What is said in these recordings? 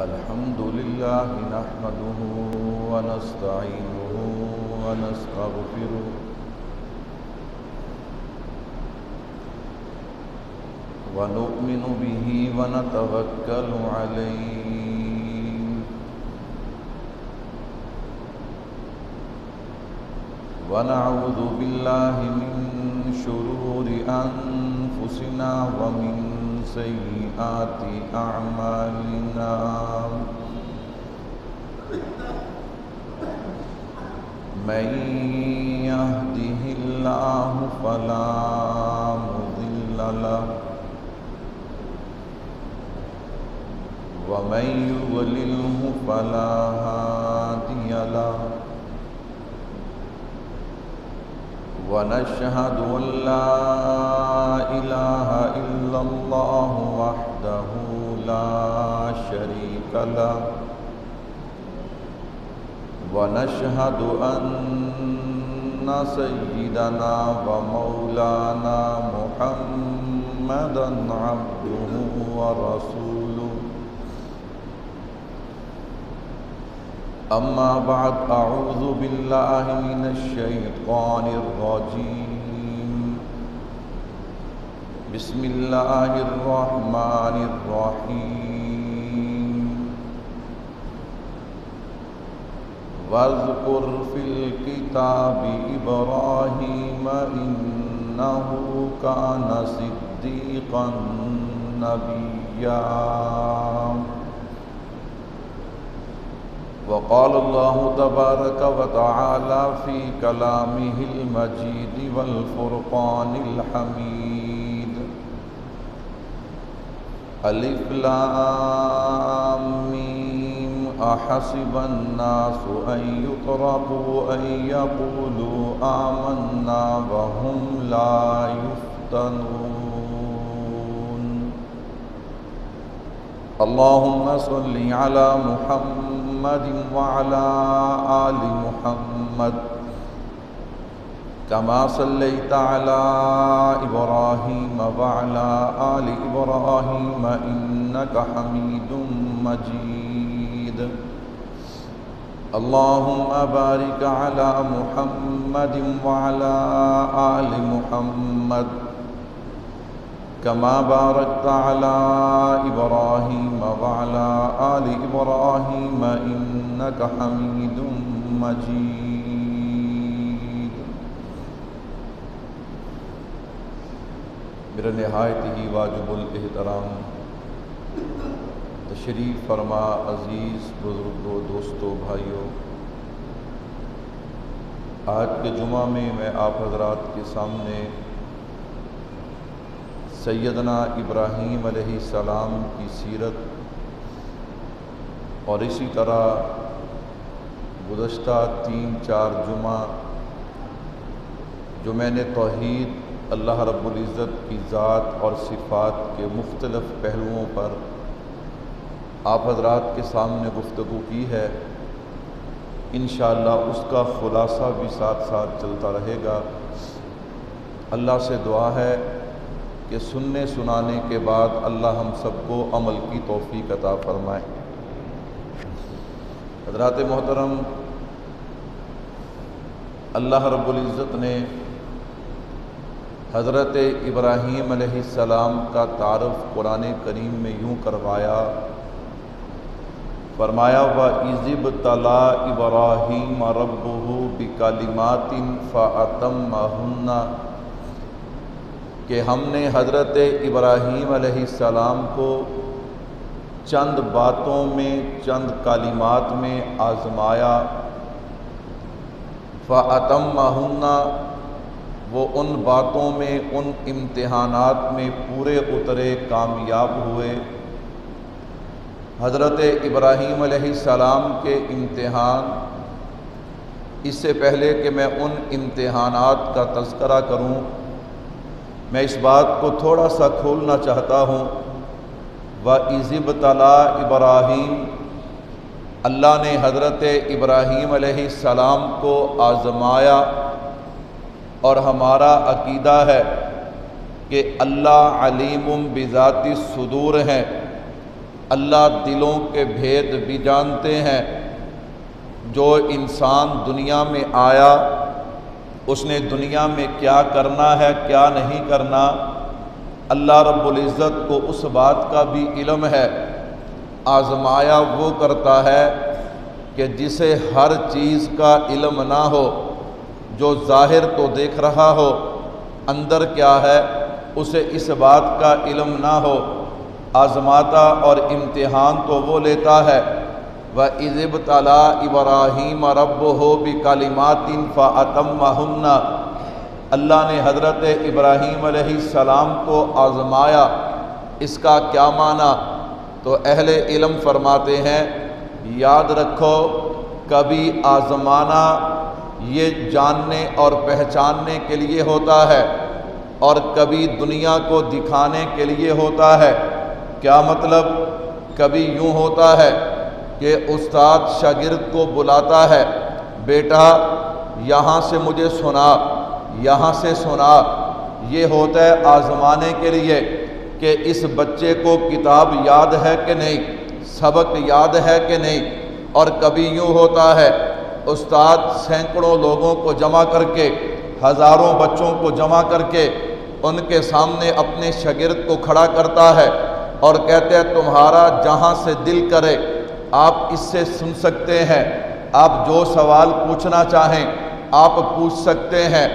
الحمد لله نحمده ونستعينه ونستغفره ونؤمن به ونتوكل عليه ونعوذ بالله من شرور أنفسنا ومن سيئات أعمالنا من يهده الله فلا مضل له ومن يضلله فلا هادي له ونشهد أن لا إله إلا الله وحده لا شريك له ونشهد أن سيدنا ومولانا محمدا عبده ورسوله أما بعد أعوذ بالله من الشيطان الرجيم بسم الله الرحمن الرحيم واذكر في الكتاب إبراهيم إنه كان صديقا نبيا وقال الله تبارك وتعالى في كلامه المجيد والفرقان الحميد ألف لام ميم أحسب الناس أن يتركوا أن يقولوا آمنا وهم لا يفتنون اللهم صل على محمد وعلى آل محمد كما صليت على إبراهيم وعلى آل إبراهيم إنك حميد مجيد اللهم بارك على محمد وعلى آل محمد كما باركت على إبراهيم وعلى آل إبراهيم إنك حميد مجيد میرا نہایت ہی واجب الاحترام تشریف فرما عزیز بزرگوں دوستوں بھائیوں، آج کے جمعہ میں آپ حضرات کے سامنے سیدنا ابراہیم علیہ السلام کی سیرت اور اسی طرح گزشتہ 3-4 جمعہ جو میں نے توحید اللہ رب العزت کی ذات اور صفات کے مختلف پہلوؤں پر آپ حضرات کے سامنے گفتگو کی ہے، انشاءاللہ اس کا خلاصہ بھی ساتھ ساتھ چلتا رہے گا۔ اللہ سے دعا ہے کہ سننے سنانے کے بعد اللہ ہم سب کو عمل کی توفیق عطا فرمائے۔ حضرات محترم، اللہ رب العزت نے حضرت ابراہیم علیہ السلام کا تعارف قرآن کریم میں یوں کروایا، فرمایا وَإِذِ ابْتَلَىٰ إِبْرَاهِيمَ رَبُّهُ بِكَلِمَاتٍ فَأَتَمَّهُنَّ، کہ ہم نے حضرت ابراہیم علیہ السلام کو چند باتوں میں چند کلمات میں آزمایا، فَأَتَمَّهُنَّ، وہ ان باتوں میں ان امتحانات میں پورے اترے، کامیاب ہوئے۔ حضرت ابراہیم علیہ السلام کے امتحان، اس سے پہلے کہ میں ان امتحانات کا تذکرہ کروں، میں اس بات کو تھوڑا سا کھولنا چاہتا ہوں۔ وَإِذِ ابْتَلَىٰ إِبْرَاهِيمَ، اللہ نے حضرت ابراہیم علیہ السلام کو آزمایا، اور ہمارا عقیدہ ہے کہ اللہ علیم بذات الصدور ہیں، اللہ دلوں کے بھید بھی جانتے ہیں۔ جو انسان دنیا میں آیا اس نے دنیا میں کیا کرنا ہے کیا نہیں کرنا، اللہ رب العزت کو اس بات کا بھی علم ہے۔ آزمایا وہ کرتا ہے کہ جسے ہر چیز کا علم نہ ہو، جو ظاہر تو دیکھ رہا ہو اندر کیا ہے اسے اس بات کا علم نہ ہو۔ آزماتا اور امتحان تو وہ لیتا ہے۔ وَإِذِ ابْتَلَىٰ إِبْرَاهِيمَ رَبُّهُ بِكَلِمَاتٍ فَأَتَمَّهُنَّ، اللہ نے حضرت ابراہیم علیہ السلام کو آزمایا۔ اس کا کیا معنی؟ تو اہل علم فرماتے ہیں یاد رکھو کبھی آزمانا یہ جاننے اور پہچاننے کے لیے ہوتا ہے اور کبھی دنیا کو دکھانے کے لیے ہوتا ہے۔ کیا مطلب؟ کبھی یوں ہوتا ہے کہ استاد شاگرد کو بلاتا ہے، بیٹا یہاں سے مجھے سنا، یہاں سے سنا۔ یہ ہوتا ہے آزمانے کے لیے کہ اس بچے کو کتاب یاد ہے کہ نہیں، سبق یاد ہے کہ نہیں۔ اور کبھی یوں ہوتا ہے استاد سینکڑوں لوگوں کو جمع کر کے، ہزاروں بچوں کو جمع کر کے ان کے سامنے اپنے شاگرد کو کھڑا کرتا ہے اور کہتے ہیں تمہارا جہاں سے دل کرے آپ اس سے سن سکتے ہیں، آپ جو سوال پوچھنا چاہیں آپ پوچھ سکتے ہیں۔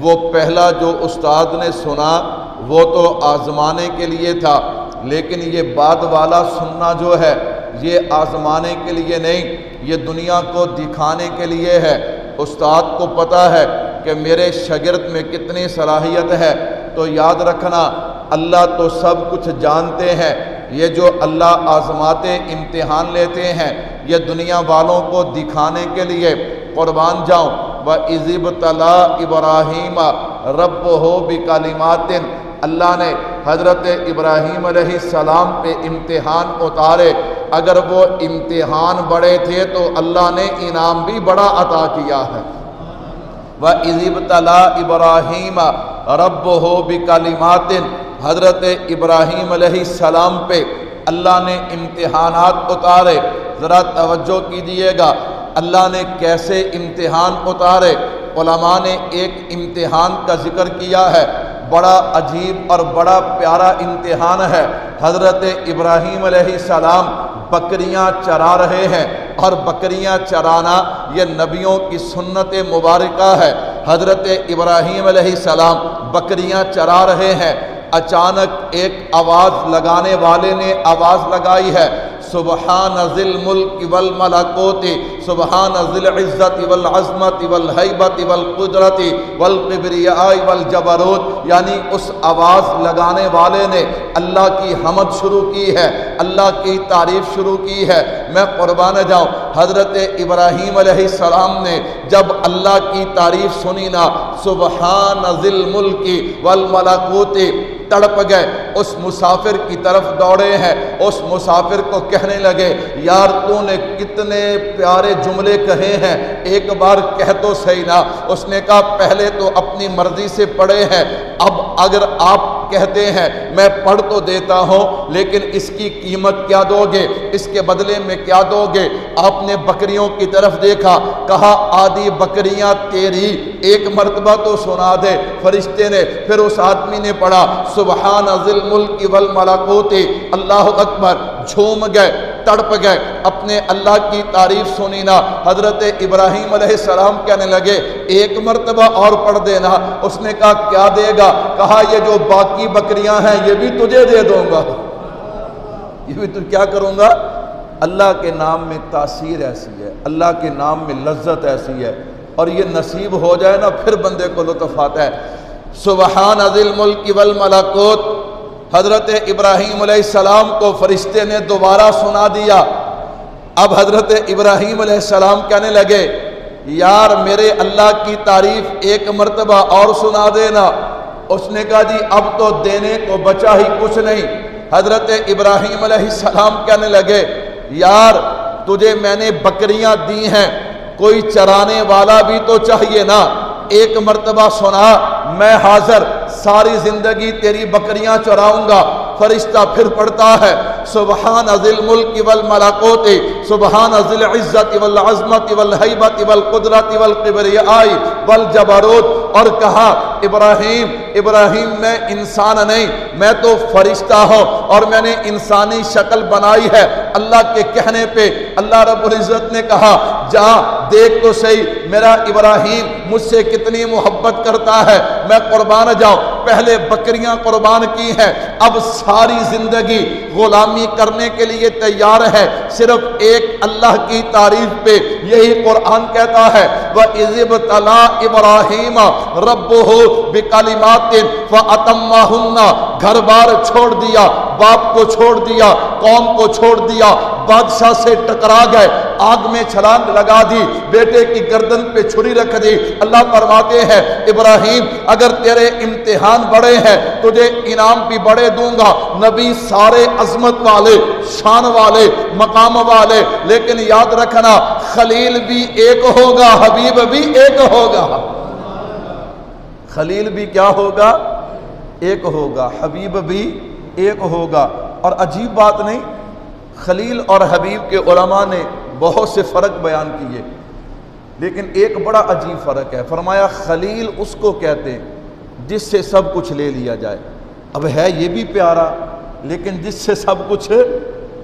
وہ پہلا جو استاد نے سنا وہ تو آزمانے کے لیے تھا، لیکن یہ بعد والا سننا جو ہے یہ آزمانے کے لیے نہیں، یہ دنیا کو دکھانے کے لیے ہے۔ استاد کو پتہ ہے کہ میرے شاگرد میں کتنی صلاحیت ہے، تو یاد رکھنا اللہ تو سب کچھ جانتے ہیں۔ یہ جو اللہ آزماتے امتحان لیتے ہیں یہ دنیا والوں کو دکھانے کے لیے۔ قربان جاؤں وَإِذِ ابْتَلَىٰ إِبْرَاهِيمَ رَبُّهُ بِكَلِمَاتٍ، اللہ نے حضرت ابراہیم علیہ السلام پہ امتحان اتارے۔ اگر وہ امتحان بڑے تھے تو اللہ نے انعام بھی بڑا عطا کیا ہے۔ وَإِذِ ابْتَلَىٰ إِبْرَاهِيمَ رَبُّهُ بِكَلِمَاتٍ، حضرت ابراہیم علیہ السلام پہ اللہ نے امتحانات اتارے۔ ذرا توجہ کیجئے گا اللہ نے کیسے امتحان اتارے۔ علماء نے ایک امتحان کا ذکر کیا ہے، بڑا عجیب اور بڑا پیارا امتحان ہے۔ حضرت ابراہیم علیہ السلام بکریاں چرا رہے ہیں، اور بکریاں چرانا یہ نبیوں کی سنت مبارکہ ہے۔ حضرت ابراہیم علیہ السلام بکریاں چرا رہے ہیں، اچانک ایک آواز لگانے والے نے آواز لگائی ہے، سبحان ذی الملک والملکوت، سبحان ذی العزت والعظمت والہیبت والقدرت والکبریاء والجبروت، یعنی اس آواز لگانے والے نے اللہ کی حمد شروع کی ہے، اللہ کی تعریف شروع کی ہے۔ میں قربان جاؤں حضرت ابراہیم علیہ السلام نے جب اللہ کی تعریف سنی نا، سبحان ذی الملک والملکوت، تڑپ گئے، اس مسافر کی طرف دوڑے ہیں، اس مسافر کو کہنے لگے یار تو نے کتنے پیارے جملے کہے ہیں، ایک بار کہہ تو صحیح نا۔ اس نے کہا پہلے تو اپنی مرضی سے پڑھے ہیں، اب اگر آپ کہتے ہیں میں پڑھ تو دیتا ہوں لیکن اس کی قیمت کیا دو گے، اس کے بدلے میں کیا دو گے؟ آپ نے بکریوں کی طرف دیکھا، کہا آدھی بکریاں تیری، ایک مرتبہ تو سنا دے۔ فرشتے نے پھر اس آدمی نے پڑھا سبحان ذی الملک والملکوت، اللہ اکبر، جھوم گئے، تڑپ گئے، اپنے اللہ کی تعریف سنی نا۔ حضرت ابراہیم علیہ السلام کہنے لگے ایک مرتبہ اور پڑھ دینا۔ اس نے کہا کیا دے گا؟ کہا یہ جو باقی بکریاں ہیں یہ بھی تجھے دے دوں گا، یہ بھی تو کیا کروں گا۔ اللہ کے نام میں تاثیر ایسی ہے، اللہ کے نام میں لذت ایسی ہے، اور یہ نصیب ہو جائے نا پھر بندے کو لطف آتا ہے۔ سبحان ذی الملک والملکوت، حضرت ابراہیم علیہ السلام کو فرشتے نے دوبارہ سنا دیا۔ اب حضرت ابراہیم علیہ السلام کہنے لگے یار میرے اللہ کی تعریف ایک مرتبہ اور سنا دینا۔ اس نے کہا جی اب تو دینے کو بچا ہی کچھ نہیں۔ حضرت ابراہیم علیہ السلام کہنے لگے یار تجھے میں نے بکریاں دی ہیں، کوئی چرانے والا بھی تو چاہیے نا، ایک مرتبہ سنا، میں حاضر، ساری زندگی تیری بکریاں چراؤں گا۔ فرشتہ پھر پڑھتا ہے سبحان ذی الملک والملکوت سبحان ذی العزت والعظمت والہیبت والقدرت والکبریاء والجبروت، اور کہا ابراہیم میں انسان نہیں، میں تو فرشتہ ہوں اور میں نے انسانی شکل بنائی ہے۔ اللہ کے کہنے پہ اللہ رب العزت نے کہا جا دیکھ تو صحیح میرا ابراہیم مجھ سے کتنی محبت کرتا ہے، میں قربان جاؤں۔ پہلے بکریاں قربان کی ہیں، اب ساری زندگی غلامی کرنے کے لیے تیار ہے صرف ایک اللہ کی تعریف پہ۔ یہی قرآن کہتا ہے وَإِذِ ابْتَلَىٰ إِبْرَاهِيمَ رَبُّهُ بِكَلِمَاتٍ فَأَتَمَّهُنَّ، گھر بار چھوڑ دیا، باپ کو چھوڑ دیا، قوم کو چھوڑ دیا، بادشاہ سے ٹکرا گئے، آگ میں چھلانگ لگا دی، بیٹے کی گردن پہ چھری رکھ دی۔ اللہ فرماتے ہیں ابراہیم اگر تیرے امتحان بڑے ہیں تجھے انعام بھی بڑے دوں گا۔ نبی سارے عظمت والے، شان والے، مقام والے، لیکن یاد رکھنا خلیل بھی ایک ہوگا، حبیب بھی ایک ہوگا۔ خلیل بھی کیا ہوگا؟ ایک ہوگا، حبیب بھی ایک ہوگا۔ اور عجیب بات نہیں، خلیل اور حبیب کے علماء نے بہت سے فرق بیان کیے، لیکن ایک بڑا عجیب فرق ہے۔ فرمایا خلیل اس کو کہتے ہیں جس سے سب کچھ لے لیا جائے، اب ہے یہ بھی پیارا لیکن جس سے سب کچھ،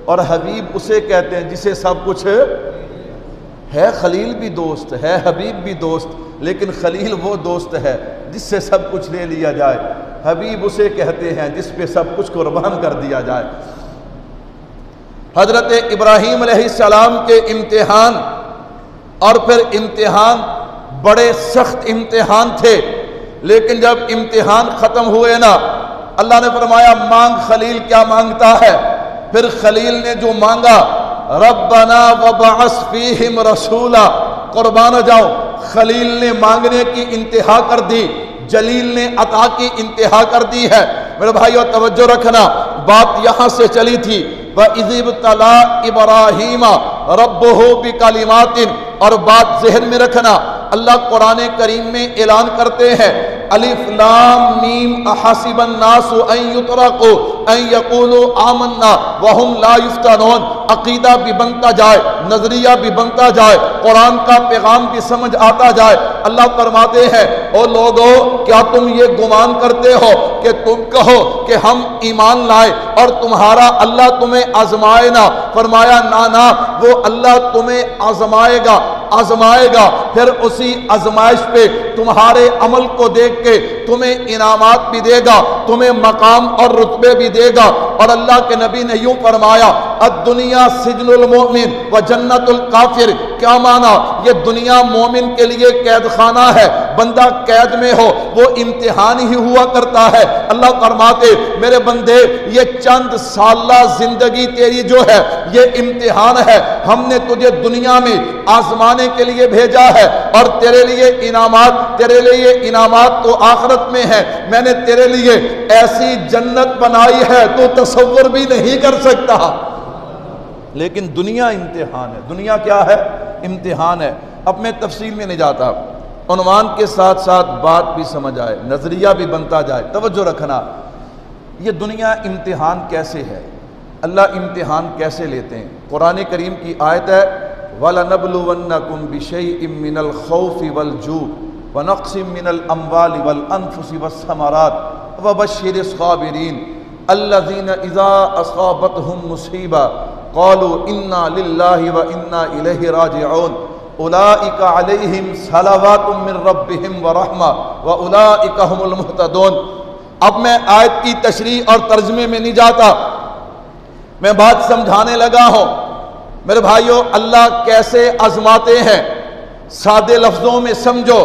اور حبیب اسے کہتے ہیں جسے سب کچھ ہے۔ خلیل بھی دوست ہے، حبیب بھی دوست، لیکن خلیل وہ دوست ہے جس سے سب کچھ لے لیا جائے، حبیب اسے کہتے ہیں جس پہ سب کچھ قربان کر دیا جائے۔ حضرت ابراہیم علیہ السلام کے امتحان، اور پھر امتحان بڑے سخت امتحان تھے، لیکن جب امتحان ختم ہوئے نا اللہ نے فرمایا مانگ خلیل کیا مانگتا ہے۔ پھر خلیل نے جو مانگا ربنا وبعث فیہم رسولا، قربان جاؤ خلیل نے مانگنے کی انتہا کر دی، جلیل نے عطا کی انتہا کر دی ہے۔ میرے بھائیو توجہ رکھنا، بات یہاں سے چلی تھی وَإِذِ ابْتَلَىٰ إِبْرَاهِيمَ رَبُّهُ بِكَلِمَاتٍ، اور بات ذہن میں رکھنا اللہ قرآن کریم میں اعلان کرتے ہیں الف لام میم احسب الناس ان یترکوا ان یقولوا آمنا وهم لا یفتنون، عقیدہ بھی بنتا جائے، نظریہ بھی بنتا جائے، قرآن کا پیغام بھی سمجھ آتا جائے۔ اللہ فرماتے ہیں او لوگو کیا تم یہ گمان کرتے ہو کہ تم کہو کہ ہم ایمان لائے اور تمہارا اللہ تمہیں آزمائے نہ؟ فرمایا نا، وہ اللہ تمہیں آزمائے گا، پھر اسی آزمائش پہ تمہارے عمل کو دیکھ کے تمہیں انعامات بھی دے گا، تمہیں مقام اور رتبے بھی دے گا۔ اور اللہ کے نبی نے یوں فرمایا الدنیا سجن المؤمن و جنت الکافر، کیا مانا؟ یہ دنیا مومن کے لیے قید خانہ ہے، بندہ قید میں ہو وہ امتحان ہی ہوا کرتا ہے۔ اللہ فرماتے میرے بندے یہ چند سالہ زندگی تیری جو ہے یہ امتحان ہے، ہم نے تجھے دنیا میں آزمانے کے لیے بھیجا ہے، اور تیرے لیے انعامات تو آخرت میں ہے۔ میں نے تیرے لیے ایسی جنت بنائی ہے تو تصور بھی نہیں کر سکتا۔ لیکن دنیا امتحان ہے۔ دنیا کیا ہے؟ امتحان ہے۔ اب میں تفصیل میں نہیں جاتا، عنوان کے ساتھ ساتھ بات بھی سمجھ آئے، نظریہ بھی بنتا جائے۔ توجہ رکھنا، یہ دنیا امتحان کیسے ہے، اللہ امتحان کیسے لیتے ہیں۔ قرآن کریم کی آیت ہے وَلَنَبْلُوَنَّكُمْ بِشَيْءٍ مِّنَ الْخَوْفِ وَالْجُوعِ وَنَقْصٍ مِّنَ الْأَمْوَالِ وَالْأَنفُسِ وَالثَّمَرَاتِ وَبَشِّرِ الصَّابِرِينَ الَّذِينَ إِذَا أَصَابَتْهُمْ مُصِيبَةٌ قَالُوا إِنَّا لِلَّهِ وَإِنَّا إِلَيْهِ رَاجِعُونَ أُولَئِكَ عَلَيْهِمْ صَلَوَاتٌ مِّن رَّبِّهِمْ وَرَحْمَةٌ وَأُولَئِكَ هُمُ الْمُهْتَدُونَ۔ اب میں آیت کی تشریح اور ترجمے میں نہیں جاتا، میں بات سمجھانے لگا ہوں۔ میرے بھائیو اللہ کیسے آزماتے ہیں، سادے لفظوں میں سمجھو،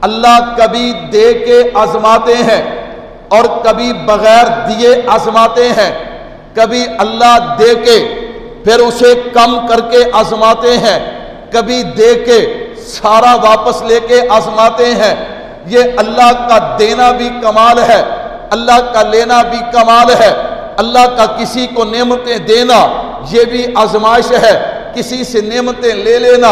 اللہ کبھی دے کے آزماتے ہیں اور کبھی بغیر دیے آزماتے ہیں، کبھی اللہ دے کے پھر اسے کم کر کے آزماتے ہیں، کبھی دے کے سارا واپس لے کے آزماتے ہیں۔ یہ اللہ کا دینا بھی کمال ہے، اللہ کا لینا بھی کمال ہے۔ اللہ کا کسی کو نعمتیں دینا یہ بھی آزمائش ہے، کسی سے نعمتیں لے لینا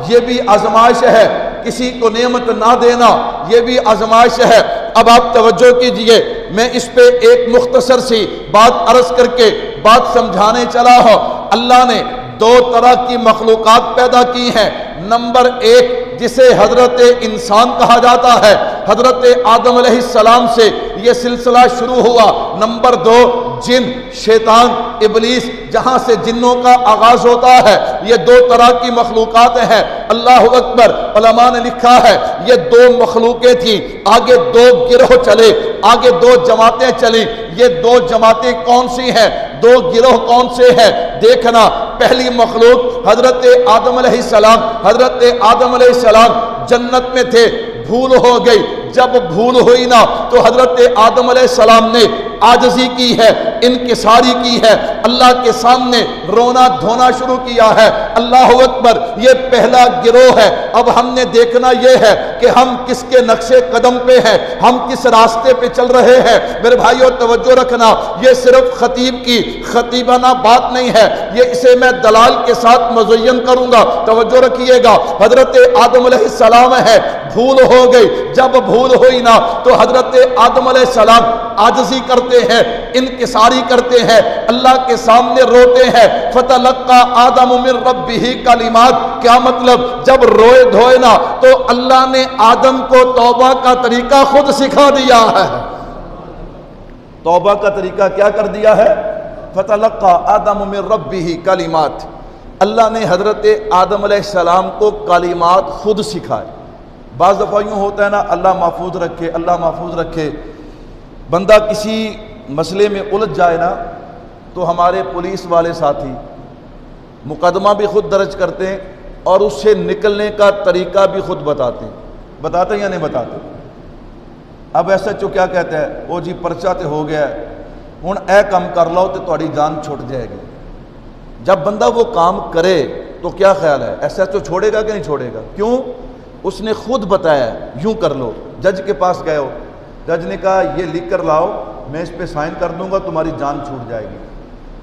یہ بھی آزمائش ہے، کسی کو نعمت نہ دینا یہ بھی آزمائش ہے۔ اب آپ توجہ کیجئے، میں اس پہ ایک مختصر سی بات عرض کر کے بات سمجھانے چلا ہوں۔ اللہ نے دو طرح کی مخلوقات پیدا کی ہیں۔ نمبر ایک جسے حضرت انسان کہا جاتا ہے، حضرت آدم علیہ السلام سے یہ سلسلہ شروع ہوا۔ نمبر دو جن، شیطان، ابلیس، جہاں سے جنوں کا آغاز ہوتا ہے۔ یہ دو طرح کی مخلوقات ہیں۔ اللہ اکبر۔ علماء نے لکھا ہے یہ دو مخلوقیں تھیں، آگے دو گروہ چلے، آگے دو جماعتیں چلیں۔ یہ دو جماعتیں کون سی ہیں، دو گروہ کون سے ہیں؟ دیکھنا، پہلی مخلوق حضرت آدم علیہ السلام، حضرت آدم علیہ السلام جنت میں تھے، بھول ہو گئی۔ جب بھول ہوئی نا تو حضرت آدم علیہ السلام نے عاجزی کی ہے، انکساری کی ہے، اللہ کے سامنے رونا دھونا شروع کیا ہے۔ اللہ اکبر۔ یہ پہلا گروہ ہے۔ اب ہم نے دیکھنا یہ ہے کہ ہم کس کے نقش قدم پہ ہیں، ہم کس راستے پہ چل رہے ہیں۔ میرے بھائیو توجہ رکھنا، یہ صرف خطیب کی خطیبانہ بات نہیں ہے، یہ اسے میں دلال کے ساتھ مزین کروں گا۔ توجہ رکھیے گا۔ حضرت آدم علیہ السلام ہے، بھول ہو گئی۔ جب بھول ہوئی نا تو حضرت آدم علیہ السلام عاجزی کرتے ہیں، انکساری کرتے ہیں، اللہ کے سامنے روتے ہیں۔ فتلقى آدم من ربہ کلمات، کیا مطلب؟ جب روئے دھوئے نا تو اللہ نے آدم کو توبہ کا طریقہ خود سکھا دیا ہے۔ توبہ کا طریقہ کیا کر دیا ہے؟ فتلقى آدم من ربہ کلمات۔ اللہ نے حضرت آدم علیہ السلام کو کلمات خود سکھائے۔ بعض دفعہ یوں ہوتا ہے نا، اللہ محفوظ رکھے، اللہ محفوظ رکھے، بندہ کسی مسئلے میں الجھ جائے نا تو ہمارے پولیس والے ساتھی مقدمہ بھی خود درج کرتے ہیں اور اس سے نکلنے کا طریقہ بھی خود بتاتے ہیں۔ بتاتے ہیں یا نہیں بتاتے؟ اب ایسا جو کیا کہتا ہے، وہ جی پرچہ تے ہو گیا ہے، ہن اے کام کر لو تو تہاڈی جان چھٹ جائے گی۔ جب بندہ وہ کام کرے تو کیا خیال ہے، ایسا تو چھوڑے گا کہ نہیں چھوڑے گا؟ کیوں؟ اس نے خود بتایا یوں کر لو۔ جج کے پاس گئے ہو، جج نے کہا یہ لکھ کر لاؤ، میں اس پہ سائن کر دوں گا، تمہاری جان چھوٹ جائے گی۔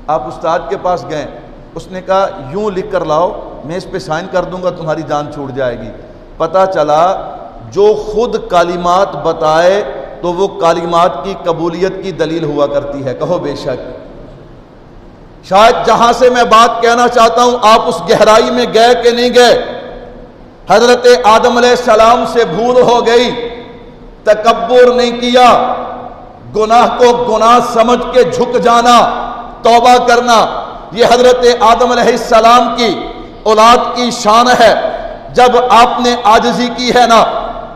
آپ استاد کے پاس گئے، اس نے کہا یوں لکھ کر لاؤ، میں اس پہ سائن کر دوں گا، تمہاری جان چھوٹ جائے گی۔ پتہ چلا جو خود کلمات بتائے تو وہ کلمات کی قبولیت کی دلیل ہوا کرتی ہے۔ کہو بے شک۔ شاید جہاں سے میں بات کہنا چاہتا ہوں آپ اس گہرائی میں گئے کہ نہیں گئے۔ حضرت آدم علیہ السلام سے بھول ہو گئی، تکبر نہیں کیا، گناہ کو گناہ سمجھ کے جھک جانا، توبہ کرنا، یہ حضرت آدم علیہ السلام کی اولاد کی شان ہے۔ جب آپ نے عاجزی کی ہے نا،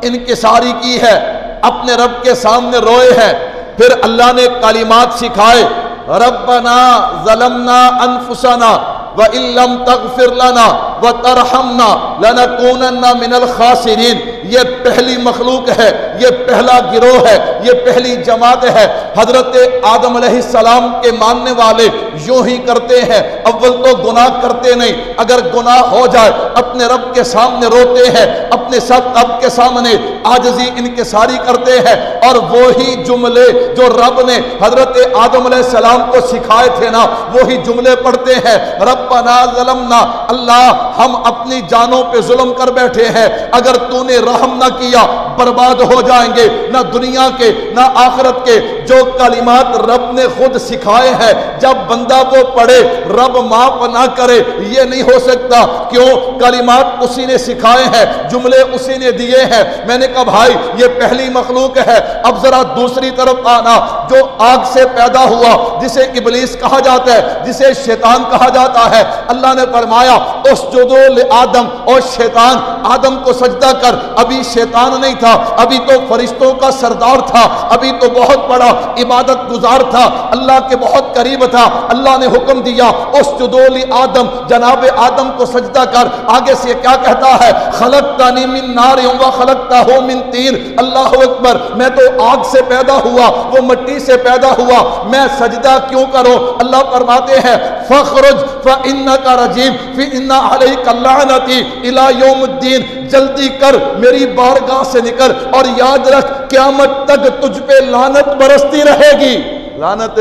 انکساری کی ہے، اپنے رب کے سامنے روئے ہیں، پھر اللہ نے کلمات سکھائے، ربنا ظلمنا انفسنا وَإِن لَّمْ تَغْفِرْ لَنَا وَتَرْحَمْنَا لَنَكُونَنَّ مِنَ الْخَاسِرِينَ۔ یہ پہلی مخلوق ہے، یہ پہلا گروہ ہے، یہ پہلی جماعت ہے۔ حضرت آدم علیہ السلام کے ماننے والے یوں ہی کرتے ہیں، اول تو گناہ کرتے نہیں، اگر گناہ ہو جائے اپنے رب کے سامنے روتے ہیں، اپنے سب رب کے سامنے عاجزی انکساری کرتے ہیں، اور وہی جملے جو رب نے حضرت آدم علیہ السلام کو سکھائے تھے نا، وہی جملے پڑھتے ہیں، ربنا ظلمنا، اللہ ہم اپنی جانوں پہ ظلم کر بیٹھے ہیں، اگر تو نے رحم نہ کیا برباد ہو جائیں گے، نہ دنیا کے نہ آخرت کے۔ جو کلمات رب نے خود سکھائے ہیں، جب بندہ وہ پڑھے رب معاف نہ کرے یہ نہیں ہو سکتا۔ کیوں؟ کلمات اسی نے سکھائے ہیں، جملے اسی نے دیے ہیں۔ میں نے کہا بھائی یہ پہلی مخلوق ہے، اب ذرا دوسری طرف آنا، جو آگ سے پیدا ہوا، جسے ابلیس کہا جاتا ہے، جسے شیطان کہا جاتا ہے۔ اللہ نے فرمایا اسجدوا لآدم، اور شیطان آدم کو سجدہ کر۔ ابھی شیطان نہیں تھا، ابھی تو فرشتوں کا سردار تھا، ابھی تو بہت بڑا عبادت گزار تھا، اللہ کے بہت قریب تھا۔ اللہ نے حکم دیا اسجدوا لآدم، جناب آدم کو سجدہ کر۔ آگے سے کیا کہتا ہے؟ خلقتنی من نار وخلقتہ من طین۔ اللہ اکبر، میں تو آگ سے پیدا ہوا، وہ مٹی سے پیدا ہوا، میں سجدہ کیوں کروں؟ اللہ فرماتے ہیں فخرج فإنک رجیم فإن علیک اللعنتی الی یوم الدین، جلدی کر میری بارگاہ سے نکل، اور یاد رکھ قیامت تک تجھ پہ لعنت برستی رہے گی۔ لعنت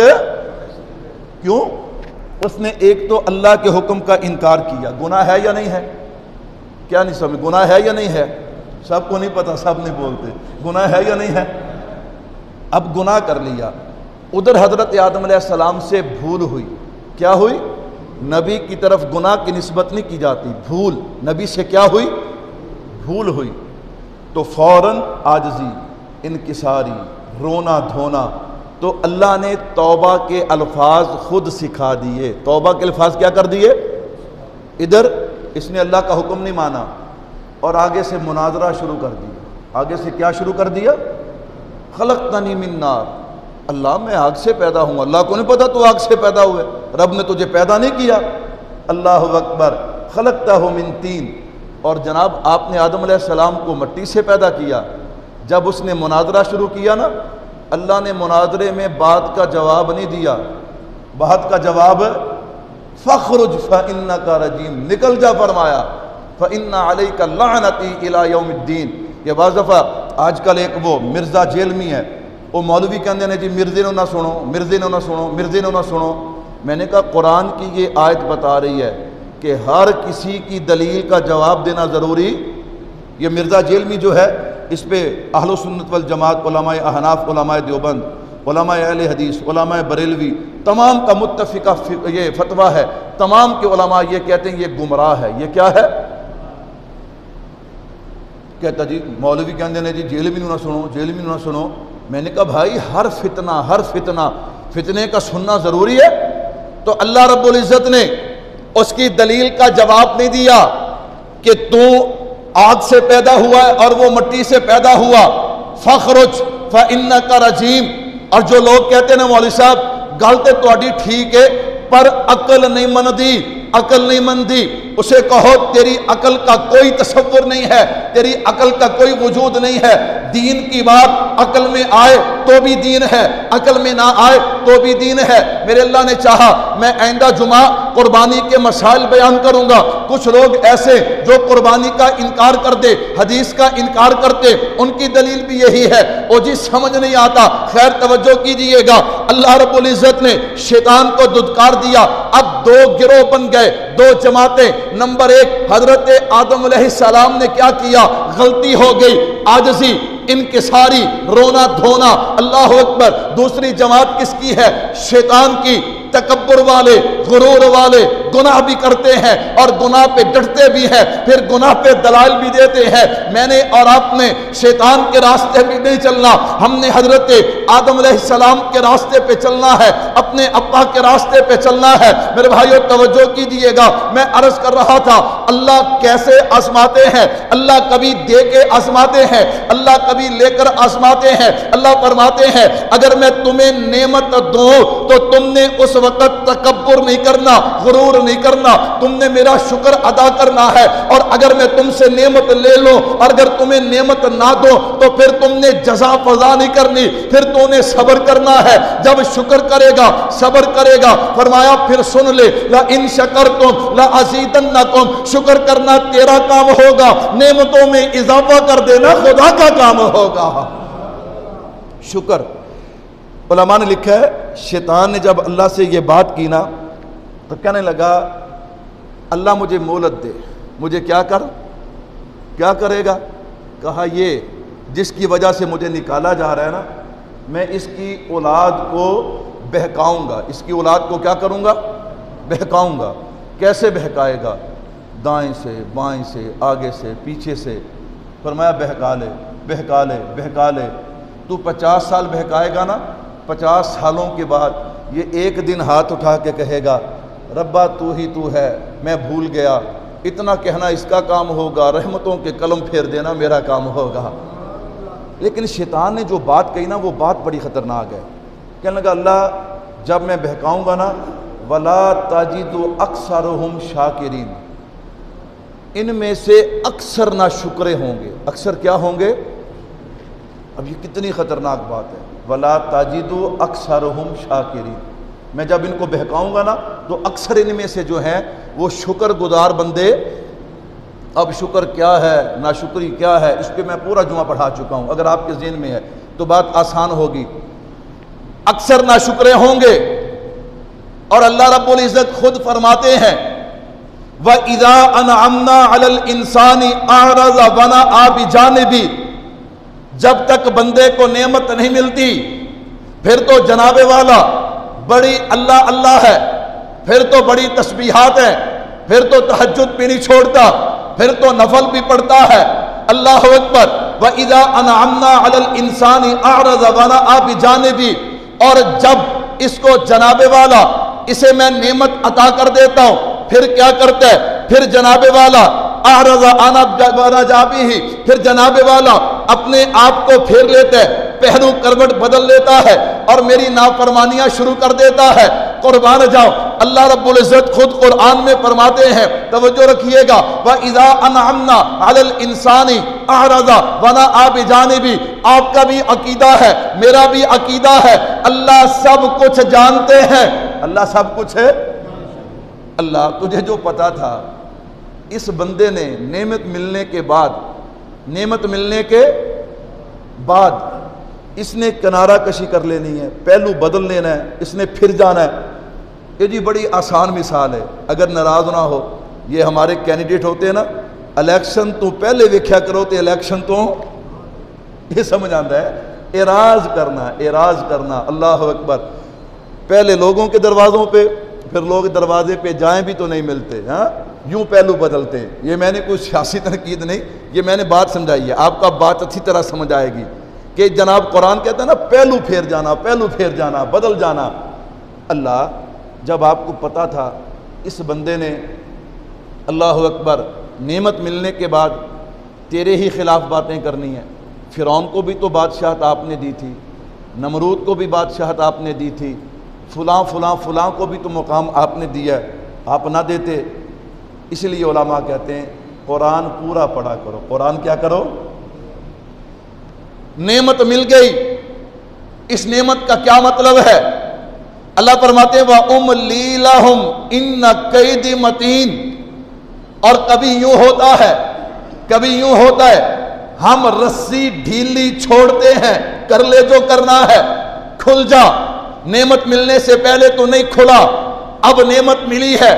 کیوں؟ اس نے ایک تو اللہ کے حکم کا انکار کیا۔ گناہ ہے یا نہیں ہے؟ کیا نہیں سمجھ؟ گناہ ہے یا نہیں ہے؟ سب کو نہیں پتا، سب نہیں بولتے۔ گناہ ہے یا نہیں ہے؟ اب گناہ کر لیا، ادھر حضرت آدم علیہ السلام سے بھول ہوئی، کیا ہوئی؟ نبی کی طرف گناہ کی نسبت نہیں کی جاتی، بھول، نبی سے کیا ہوئی؟ بھول ہوئی، تو فوراً عاجزی، انکساری، رونا دھونا، تو اللہ نے توبہ کے الفاظ خود سکھا دیے۔ توبہ کے الفاظ کیا کر دیے؟ ادھر اس نے اللہ کا حکم نہیں مانا اور آگے سے مناظرہ شروع کر دیا۔ آگے سے کیا شروع کر دیا؟ خلقتنی من نار، اللہ میں آگ سے پیدا ہوں، اللہ کو نہیں پتا تو آگ سے پیدا ہوئے، رب نے تجھے پیدا نہیں کیا۔ اللہ اکبر، خلقتہ من طین، اور جناب آپ نے آدم علیہ السلام کو مٹی سے پیدا کیا۔ جب اس نے مناظرہ شروع کیا نا، اللہ نے مناظرے میں بات کا جواب نہیں دیا، بات کا جواب فخرج فإنک رجیم، نکل جا فرمایا، فإن علیک لعنتی الی یوم الدین۔ یہ بعض دفعہ آج کل ایک وہ مرزا جیل میں ہے، وہ مولوی کہتے ہیں جی مرزے نو نہ سنو، مرزے نو نہ سنو، مرزے نو نہ سنو۔ میں نے کہا قرآن کی یہ آیت بتا رہی ہے کہ ہر کسی کی دلیل کا جواب دینا ضروری۔ یہ مرزا جیل میں جو ہے اس پہ اہل سنت والجماعت، علماء احناف، علماء دیوبند، علماء اہل حدیث، علماء بریلوی، تمام کا متفقہ یہ فتویٰ ہے، تمام کے علماء یہ کہتے ہیں یہ گمراہ ہے۔ یہ کیا ہے؟ کہتا جی مولوی کہتے ہیں جی جیل میں نہ سنو، جیل میں نہ سنو۔ میں نے کہا بھائی ہر فتنے کا سننا ضروری ہے؟ تو اللہ رب العزت نے اس کی دلیل کا جواب نہیں دیا کہ تو آگ سے پیدا ہوا ہے اور وہ مٹی سے پیدا ہوا، فخرج فإنک رجیم۔ اور جو لوگ کہتے ہیں نا مولوی صاحب گل تے تہاڈی ٹھیک ہے پر عقل نہیں مندی، عقل نہیں مندی، اسے کہو تیری عقل کا کوئی تصور نہیں ہے، تیری عقل کا کوئی وجود نہیں ہے۔ دین کی بات عقل میں آئے تو بھی دین ہے، عقل میں نہ آئے تو بھی دین ہے۔ میرے اللہ نے چاہا میں آئندہ جمعہ قربانی کے مسائل بیان کروں گا۔ کچھ لوگ ایسے جو قربانی کا انکار کر دے، حدیث کا انکار کرتے، ان کی دلیل بھی یہی ہے۔ او جی سمجھ نہیں آتا، خیر توجہ کیجئے گا، اللہ رب العزت نے شیطان کو دھتکار دیا، اب دو گروہ بن گئے، دو جماعتیں۔ نمبر ایک، حضرت آدم علیہ السلام نے کیا کیا؟ غلطی ہو گئی، عاجزی، انکساری، رونا دھونا، اللہ اکبر۔ دوسری جماعت کس کی ہے؟ شیطان کی، تکبر والے، غرور والے، گناہ بھی کرتے ہیں اور گناہ پہ ڈٹتے بھی ہیں، پھر گناہ پہ دلائل بھی دیتے ہیں۔ میں نے اور آپ نے شیطان کے راستے بھی نہیں چلنا، ہم نے حضرت آدم علیہ السلام کے راستے پہ چلنا ہے، اپنے ابا کے راستے پہ چلنا ہے۔ میرے بھائیو توجہ کیجئے گا، میں عرض کر رہا تھا اللہ کیسے آزماتے ہیں؟ اللہ کبھی دے کے آزماتے ہیں، اللہ کبھی لے کر آزماتے ہیں۔ اللہ فرماتے ہیں اگر میں تمہیں نعمت دوں تو تم نے اس وقت تکبر نہیں کرنا، غرور نہیں کرنا، تم نے میرا شکر ادا کرنا ہے۔ اور اگر میں تم سے نعمت لے لوں اور اگر تمہیں نعمت نہ دوں تو پھر تم نے جزا فضا نہیں کرنی، پھر تو نے صبر کرنا ہے۔ جب شکر کرے گا، صبر کرے گا، فرمایا پھر سن لے، لَإِن شَكَرْتُمْ لَأَزِيدَنَّكُمْ، شکر کرنا تیرا کام ہوگا، نعمتوں میں اضافہ کر دینا خدا کا کام ہوگا۔ شکر، علماء نے لکھا ہے شیطان نے جب اللہ سے یہ بات کی نا تو کہنے لگا اللہ مجھے مہلت دے، مجھے کیا کرے گا؟ کہا یہ جس کی وجہ سے مجھے نکالا جا رہا ہے نا، میں اس کی اولاد کو بہکاؤں گا، اس کی اولاد کو کیا کروں گا؟ بہکاؤں گا۔ کیسے بہکائے گا؟ دائیں سے، بائیں سے، آگے سے، پیچھے سے۔ فرمایا بہکا لے، بہکا لے، بہکا لے۔ تو 50 سال بہکائے گا نا، 50 سالوں کے بعد یہ ایک دن ہاتھ اٹھا کے کہے گا ربا تو ہی تو ہے، میں بھول گیا، اتنا کہنا اس کا کام ہوگا، رحمتوں کے قلم پھیر دینا میرا کام ہوگا۔ لیکن شیطان نے جو بات کہی نا وہ بات بڑی خطرناک ہے۔ کہنے لگا اللہ جب میں بہکاؤں گا نا وَلَا تَجِدُ أَكْثَرُهُمْ شَاكِرِينَ، ان میں سے اکثر نہ شکرے ہوں گے۔ اکثر کیا ہوں گے؟ اب یہ کتنی خطرناک بات ہے، وَلَا تَجِدُ أَكْثَرُهُمْ شَاكِرِينَ۔ میں جب ان کو بہکاؤں گا نا تو اکثر ان میں سے جو ہیں وہ شکر گزار بندے۔ اب شکر کیا ہے، ناشکری کیا ہے، اس پہ میں پورا جمعہ پڑھا چکا ہوں، اگر آپ کے ذہن میں ہے تو بات آسان ہوگی۔ اکثر ناشکرے ہوں گے، اور اللہ رب العزت خود فرماتے ہیں وَإِذَا أَنْعَمْنَا عَلَى الْإِنسَانِ أَعْرَضَ وَنَأَىٰ بِجَانِبِهِ، جب تک بندے کو نعمت نہیں ملتی پھر تو جناب والا بڑی اللہ اللہ ہے، پھر تو بڑی تسبیحات ہیں، پھر تو تہجد بھی نہیں چھوڑتا، پھر تو نفل بھی پڑھتا ہے۔ اللہ اکبر۔ وَإِذَا أَنْعَمْنَا عَلَى الْإِنسَانِ أَعْرَضَ وَنَأَىٰ بِجَانِبِهِ، اور جب اس کو جناب والا اسے میں نعمت عطا کر دیتا ہوں پھر کیا کرتا ہے؟ پھر جناب والا اعرض عن جانبہ، پھر جناب والا اپنے آپ کو پھیر لیتا ہے، پہلو کروٹ بدل لیتا ہے اور میری نافرمانیاں شروع کر دیتا ہے۔ قربان جاؤ، اللہ رب العزت خود قرآن میں فرماتے ہیں، توجہ رکھیے گا، وَإِذَا أَنْعَمْنَا عَلَى الْإِنسَانِ أَعْرَضَ وَنَأَىٰ بِجَانِبِهِ۔ آپ کا بھی عقیدہ ہے، میرا بھی عقیدہ ہے، اللہ سب کچھ جانتے ہیں۔ اللہ سب کچھ ہے۔ اللہ تجھے جو پتا تھا اس بندے نے نعمت ملنے کے بعد اس نے کنارہ کشی کر لینی ہے، پہلو بدل لینا ہے، اس نے پھر جانا ہے۔ یہ جی بڑی آسان مثال ہے، اگر ناراض نہ ہو، یہ ہمارے کینڈیڈیٹ ہوتے ہیں نا، الیکشن تو پہلے ویکھیا کرو تے الیکشن تو یہ سمجھ آتا ہے، اعراض کرنا۔ اللہ اکبر۔ پہلے لوگوں کے دروازوں پہ، پھر لوگ دروازے پہ جائیں بھی تو نہیں ملتے، ہاں یوں پہلو بدلتے ہیں۔ یہ میں نے کوئی سیاسی تنقید نہیں، یہ میں نے بات سمجھائی ہے، آپ کا بات اچھی طرح سمجھ آئے گی کہ جناب قرآن کہتا ہے نا پہلو پھیر جانا، بدل جانا۔ اللہ جب آپ کو پتا تھا اس بندے نے اللہ اکبر نعمت ملنے کے بعد تیرے ہی خلاف باتیں کرنی ہیں، فرعون کو بھی تو بادشاہت آپ نے دی تھی، نمرود کو بھی بادشاہت آپ نے دی تھی، فلاں کو بھی تو مقام آپ نے دیا ہے، آپ نہ دیتے۔ اس لیے علماء کہتے ہیں قرآن پورا پڑھا کرو۔ قرآن کیا کرو؟ نعمت مل گئی، اس نعمت کا کیا مطلب ہے؟ اللہ فرماتے ہیں وَأُمْلِي لَهُمْ إِنَّ كَيْدِي مَتِينٌ۔ اور کبھی یوں ہوتا ہے ہم رسی ڈھیلی چھوڑتے ہیں، کر لے جو کرنا ہے، کھل جا۔ نعمت ملنے سے پہلے تو نہیں کھلا، اب نعمت ملی ہے،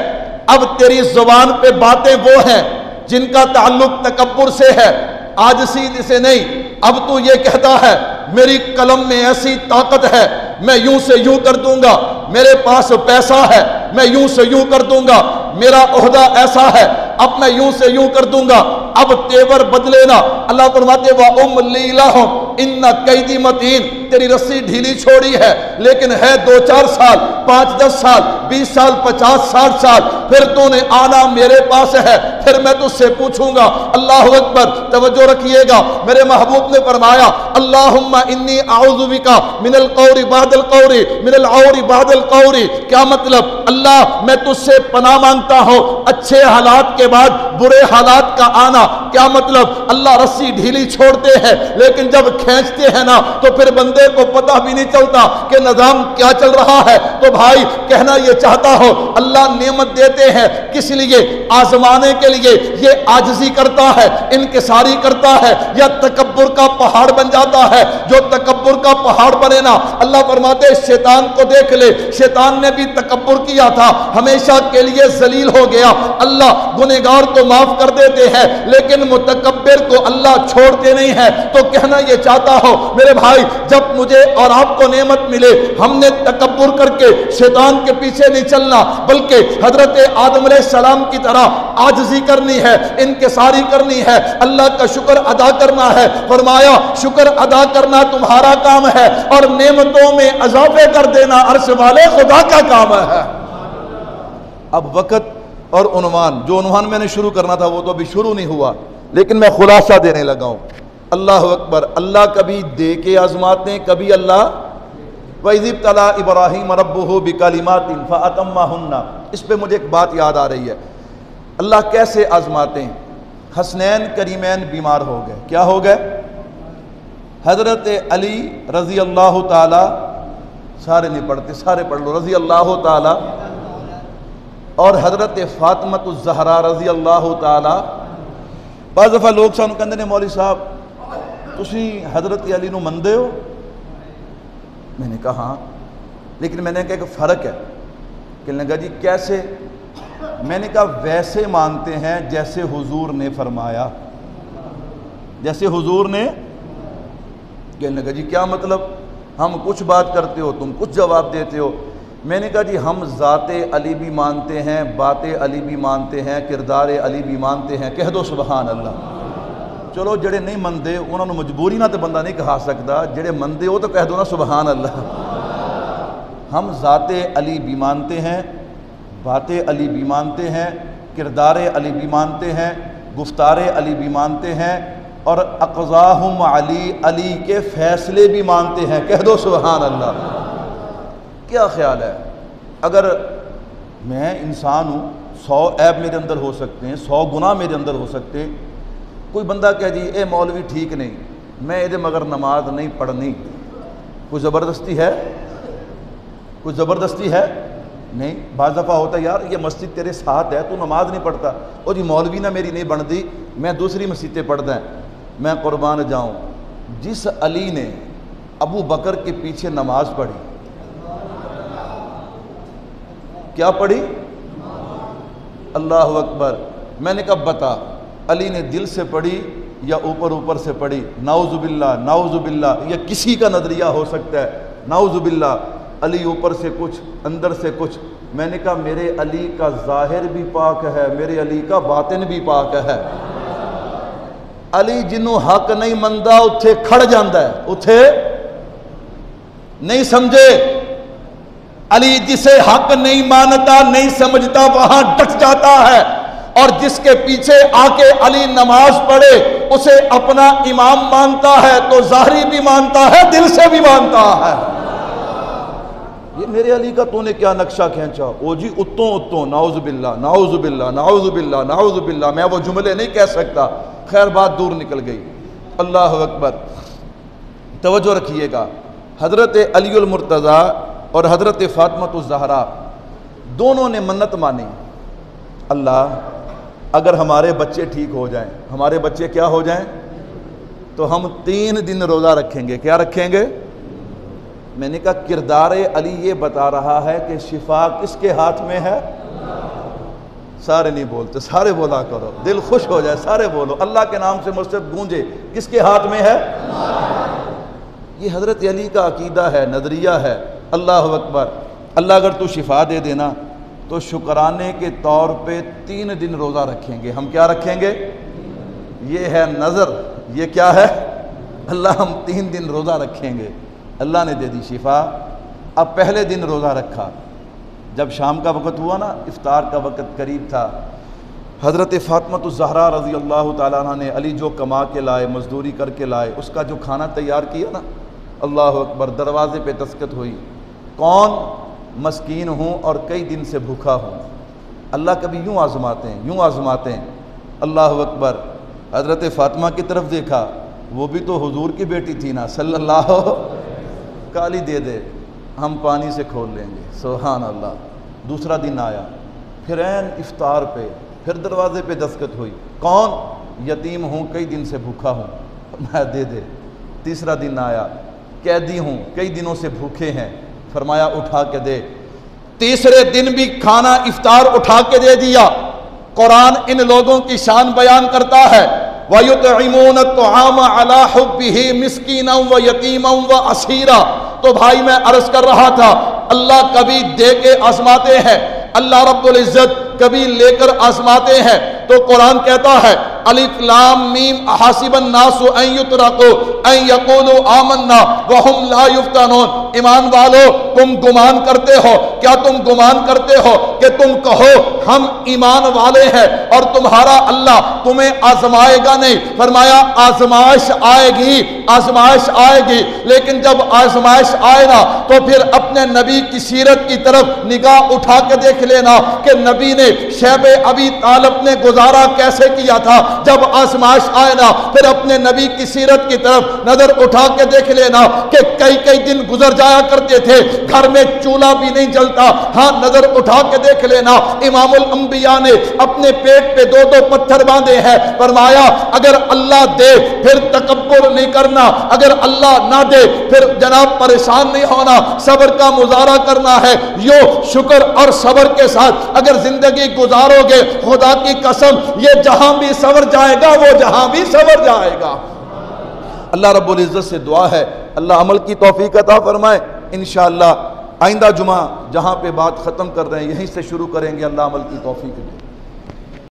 اب تیری زبان پہ باتیں وہ ہیں جن کا تعلق تکبر سے ہے، عاجزی سے نہیں۔ اب تو یہ کہتا ہے میری قلم میں ایسی طاقت ہے، میں یوں سے یوں کر دوں گا، میرے پاس پیسہ ہے، میں یوں سے یوں کر دوں گا، میرا عہدہ ایسا ہے، اب میں یوں سے یوں کر دوں گا۔ اب تیور بدلے نا۔ اللہ فرماتے وَأُمْلِي لَهُمْ إِنَّ كَيْدِي مَتِينٌ۔ تیری رسی ڈھیلی چھوڑی ہے، لیکن ہے 2-4 سال، 5-10 سال، 20 سال، 50 60 سال، پھر تو نے آنا میرے پاس ہے، پھر میں تجھ سے پوچھوں گا۔ اللہ اکبر۔ توجہ رکھیے گا، میرے محبوب نے فرمایا اللہم انی اعوذ بکا من القور بعد القور من العور بعد القور۔ کیا مطلب؟ اللہ میں تجھ سے پناہ مانگتا ہوں اچھے حالات کے بعد برے حالات کا آنا۔ کیا مطلب؟ اللہ رسی ڈھیلی چھوڑتے ہیں لیکن جب کھینچتے ہیں نا تو پھر بندے کو پتہ بھی نہیں چلتا کہ نظام کیا چل رہا ہے۔ تو بھائی کہنا یہ چاہتا ہو اللہ نعمت دیتے ہیں کس لیے؟ آزمانے کے لیے۔ یہ عاجزی کرتا ہے، انکساری کرتا ہے، یا تکبر کا پہاڑ بن جاتا ہے؟ جو تکبر کا پہاڑ بنے نا، اللہ فرماتے شیطان کو دیکھ لے، شیطان نے بھی تکبر کیا تھا، ہمیشہ کے لیے ذلیل ہو گیا۔ اللہ گنہگار کو معاف کر دیتے ہیں لیکن متکبر کو اللہ چھوڑتے نہیں ہیں۔ تو کہنا یہ چاہتا ہو میرے بھائی جب مجھے اور آپ کو نعمت ملے ہم نے تکبر کر کے شیطان کے پیچھے نہیں چلنا، بلکہ حضرت آدم علیہ السلام کی طرح عاجزی کرنی ہے، انکساری کرنی ہے، اللہ کا شکر ادا کرنا ہے۔ فرمایا شکر ادا کرنا تمہارا کام ہے اور نعمتوں میں اضافے کر دینا عرش والے خدا کا کام ہے۔ اب وقت اور عنوان، جو عنوان میں نے شروع کرنا تھا وہ تو ابھی شروع نہیں ہوا لیکن میں خلاصہ دینے لگا ہوں۔ اللہ اکبر۔ اللہ کبھی دے کے آزماتے ہیں، کبھی اللہ وَإِذِ ابْتَلَىٰ إِبْرَاهِيمَ رَبُّهُ بِكَلِمَاتٍ فَأَتَمَّهُنَّ۔ اس پہ مجھے ایک بات یاد آ رہی ہے، اللہ کیسے آزماتے ہیں۔ حسنین کریمین بیمار ہو گئے، کیا ہو گئے؟ حضرت علی رضی اللہ تعالی، سارے نہیں پڑھتے، سارے پڑھ لو، رضی اللہ تعالی، اور حضرت فاطمہ الزہرا رضی اللہ تعالی۔ بعض دفعہ لوگ سانو کہندے نے مولوی صاحب تسی حضرت علی نو مندے ہو؟ میں نے کہا ہاں، لیکن میں نے کہا کہ فرق ہے۔ کہنے لگا جی کیسے؟ میں نے کہا ویسے مانتے ہیں جیسے حضور نے فرمایا، جیسے حضور نے۔ کہنے لگا جی کیا مطلب؟ ہم کچھ بات کرتے ہو، تم کچھ جواب دیتے ہو۔ میں نے کہا جی ہم ذات علی بھی مانتے ہیں، بات علی بھی مانتے ہیں، کردار علی بھی مانتے ہیں، کہہ دو سبحان اللہ۔ چلو جڑے نہیں مندے انہوں نے مجبوری نہ تو بندہ نہیں کہا سکتا، جڑے مندے ہو تو کہہ دو نا سبحان اللہ۔ ہم ذات علی بھی مانتے ہیں، بات علی بھی مانتے ہیں، کردار علی بھی مانتے ہیں، گفتار علی بھی مانتے ہیں، اور اقضاہم علی، علی کے فیصلے بھی مانتے ہیں، کہہ دو سبحان اللہ۔ کیا خیال ہے اگر میں انسان ہوں، 100 عیب میرے اندر ہو سکتے ہیں، 100 گناہ میرے اندر ہو سکتے ہیں، کوئی بندہ کہہ جی اے مولوی ٹھیک نہیں، میں یہ مگر نماز نہیں پڑھنی، کوئی زبردستی ہے؟ کوئی زبردستی ہے؟ نہیں۔ بعض دفعہ ہوتا ہے یار یہ مسجد تیرے ساتھ ہے تو نماز نہیں پڑھتا، او جی مولوی نہ میری نہیں بنتی، میں دوسری مسجدیں پڑھتا ہے۔ میں قربان جاؤں، جس علی نے ابو بکر کے پیچھے نماز پڑھی، کیا پڑھی؟ اللہ اکبر۔ میں نے کہا بتا علی نے دل سے پڑھی یا اوپر سے پڑھی؟ نعوذ باللہ، نعوذ باللہ، یہ کسی کا نظریہ ہو سکتا ہے، نعوذ باللہ، علی اوپر سے کچھ اندر سے کچھ۔ میں نے کہا میرے علی کا ظاہر بھی پاک ہے، میرے علی کا باطن بھی پاک ہے۔ علی جنوں حق نہیں مندا اتھے کھڑ جاندہ ہے، اتھے نہیں سمجھے؟ علی جسے حق نہیں مانتا نہیں سمجھتا وہاں ڈٹ جاتا ہے، اور جس کے پیچھے آ کے علی نماز پڑھے اسے اپنا امام مانتا ہے تو ظاہری بھی مانتا ہے، دل سے بھی مانتا ہے۔ یہ میرے علی کا تو نے کیا نقشہ کھینچا؟ او جی اتوں نعوذ باللہ، نعوذ باللہ، نعوذ باللہ، نعوذ باللہ، میں وہ جملے نہیں کہہ سکتا، خیر بات دور نکل گئی۔ اللہ اکبر۔ توجہ رکھیے گا، حضرت علی المرتضیٰ اور حضرت فاطمہ الزہرا دونوں نے منت مانی، اللہ اگر ہمارے بچے ٹھیک ہو جائیں، ہمارے بچے کیا ہو جائیں، تو ہم 3 دن روزہ رکھیں گے۔ کیا رکھیں گے؟ میں نے کہا کردار علی یہ بتا رہا ہے کہ شفا کس کے ہاتھ میں ہے؟ سارے نہیں بولتے، سارے بولا کرو، دل خوش ہو جائے، سارے بولو، اللہ کے نام سے مسجد گونجے، کس کے ہاتھ میں ہے؟ یہ حضرت علی کا عقیدہ ہے، نظریہ ہے۔ اللہ اکبر۔ اللہ اگر تو شفا دے دینا تو شکرانے کے طور پہ 3 دن روزہ رکھیں گے۔ ہم کیا رکھیں گے؟ یہ ہے نظر، یہ کیا ہے؟ اللہ ہم 3 دن روزہ رکھیں گے۔ اللہ نے دے دی شفا۔ اب پہلے دن روزہ رکھا، جب شام کا وقت ہوا نا، افطار کا وقت قریب تھا، حضرت فاطمہ الزہرا رضی اللہ تعالیٰ عنہ نے علی جو کما کے لائے، مزدوری کر کے لائے، اس کا جو کھانا تیار کیا نا، اللہ اکبر، دروازے پہ دستخط ہوئی، کون؟ مسکین ہوں اور کئی دن سے بھوکا ہوں۔ اللہ کبھی یوں آزماتے ہیں، یوں آزماتے ہیں۔ اللہ اکبر۔ حضرت فاطمہ کی طرف دیکھا، وہ بھی تو حضور کی بیٹی تھی نا، صلی اللہ، کالی دے دے، ہم پانی سے کھول لیں گے، سبحان اللہ۔ دوسرا دن آیا، پھر عین افطار پہ پھر دروازے پہ دستخط ہوئی، کون؟ یتیم ہوں، کئی دن سے بھوکا ہوں، میں دے دے۔ تیسرا دن آیا، قیدی ہوں، کئی دنوں سے بھوکے ہیں، فرمایا اٹھا کے دے۔ تیسرے دن بھی کھانا افطار اٹھا کے دے دیا۔ قرآن ان لوگوں کی شان بیان کرتا ہے، وَيُطْعِمُونَ الطَّعَامَ عَلَى حُبِّهِ مِسْكِينًا وَيَتِيمًا وَأَسِيرًا۔ تو بھائی میں عرض کر رہا تھا، اللہ کبھی دے کے آزماتے ہیں، اللہ رب العزت کبھی لے کر آزماتے ہیں۔ تو قرآن کہتا ہے الف لام میم احاسب الناس ان یترکوا ان یقولوا آمنا وهم لا یفتنون۔ ایمان والو تم گمان کرتے ہو، کیا تم گمان کرتے ہو کہ تم کہو ہم ایمان والے ہیں اور تمہارا اللہ تمہیں آزمائے گا؟ نہیں، فرمایا آزمائش آئے گی، آزمائش آئے گی، لیکن جب آزمائش آئے نا تو پھر اپنے نبی کی سیرت کی طرف نگاہ اٹھا کے دیکھ لینا کہ نبی نے شیب ابی طالب نے گزارا کیسے کیا تھا۔ جب آزمائش آئے نا پھر اپنے نبی کی سیرت کی طرف نظر اٹھا کے دیکھ لینا کہ کئی دن گزر جایا کرتے تھے، گھر میں چولہا بھی نہیں جلتا۔ ہاں نظر اٹھا کے دیکھ لینا امام الانبیاء نے اپنے پیٹ پہ 2 پتھر باندھے ہیں، فرمایا اگر اللہ دے پھر تکبر نہیں کرنا، اگر اللہ نہ دے پھر جناب پریشان نہیں ہونا، صبر کا مظاہرہ کرنا ہے۔ یوں شکر اور صبر کے ساتھ اگر زندگی گزارو گے، خدا کی قسم یہ جہاں بھی سنور جائے گا، وہ جہاں بھی سنور جائے گا۔ اللہ رب العزت سے دعا ہے اللہ عمل کی توفیق عطا فرمائے۔ انشاءاللہ آئندہ جمعہ جہاں پہ بات ختم کر رہے ہیں یہیں سے شروع کریں گے، اللہ عمل کی توفیق دے۔